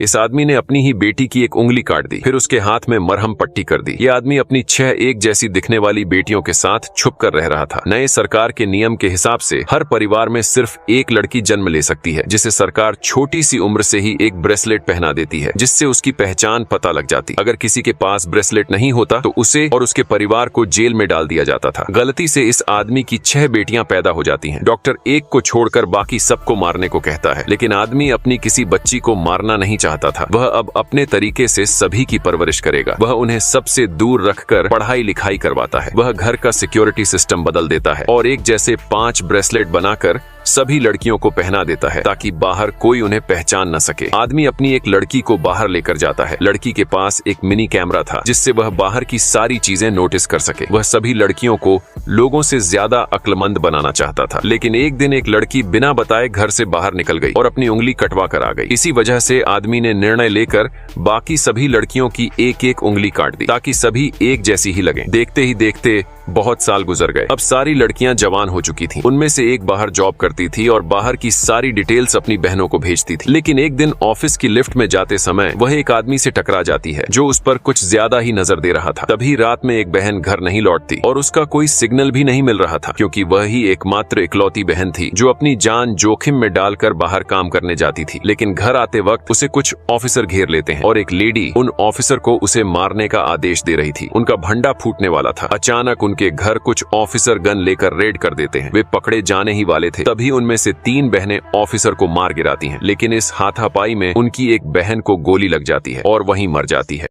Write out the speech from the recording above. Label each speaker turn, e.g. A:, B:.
A: इस आदमी ने अपनी ही बेटी की एक उंगली काट दी, फिर उसके हाथ में मरहम पट्टी कर दी। ये आदमी अपनी 6 एक जैसी दिखने वाली बेटियों के साथ छुप कर रह रहा था। नए सरकार के नियम के हिसाब से हर परिवार में सिर्फ एक लड़की जन्म ले सकती है, जिसे सरकार छोटी सी उम्र से ही एक ब्रेसलेट पहना देती है, जिससे उसकी पहचान पता लग जाती। अगर किसी के पास ब्रेसलेट नहीं होता तो उसे और उसके परिवार को जेल में डाल दिया जाता था। गलती से इस आदमी की 6 बेटियां पैदा हो जाती हैं। डॉक्टर एक को छोड़कर बाकी सबको मारने को कहता है, लेकिन आदमी अपनी किसी बच्ची को मारना नहीं चाहता था। वह अब अपने तरीके से सभी की परवरिश करेगा। वह उन्हें सबसे दूर रखकर पढ़ाई लिखाई करवाता है। वह घर का सिक्योरिटी सिस्टम बदल देता है और एक जैसे 5 ब्रेसलेट बनाकर सभी लड़कियों को पहना देता है, ताकि बाहर कोई उन्हें पहचान न सके। आदमी अपनी एक लड़की को बाहर लेकर जाता है। लड़की के पास एक मिनी कैमरा था, जिससे वह बाहर की सारी चीजें नोटिस कर सके। वह सभी लड़कियों को लोगों से ज्यादा अक्लमंद बनाना चाहता था, लेकिन एक दिन एक लड़की बिना बताए घर से बाहर निकल गई और अपनी उंगली कटवा कर आ गई। इसी वजह से आदमी ने निर्णय लेकर बाकी सभी लड़कियों की एक एक उंगली काट दी, ताकि सभी एक जैसी ही लगें। देखते ही देखते बहुत साल गुजर गए। अब सारी लड़कियां जवान हो चुकी थीं। उनमें से एक बाहर जॉब करती थी और बाहर की सारी डिटेल्स अपनी बहनों को भेजती थी। लेकिन एक दिन ऑफिस की लिफ्ट में जाते समय वह एक आदमी से टकरा जाती है, जो उस पर कुछ ज्यादा ही नजर दे रहा था। तभी रात में एक बहन घर नहीं लौटती और उसका कोई सिग्नल भी नहीं मिल रहा था, क्योंकि वह ही एकमात्र इकलौती बहन थी जो अपनी जान जोखिम में डालकर बाहर काम करने जाती थी। लेकिन घर आते वक्त उसे कुछ ऑफिसर घेर लेते हैं और एक लेडी उन ऑफिसर को उसे मारने का आदेश दे रही थी। उनका भंडा फूटने वाला था। अचानक उनके घर कुछ ऑफिसर गन लेकर रेड कर देते हैं। वे पकड़े जाने ही वाले थे, तभी उनमें से 3 बहनें ऑफिसर को मार गिराती हैं। लेकिन इस हाथापाई में उनकी एक बहन को गोली लग जाती है और वहीं मर जाती है।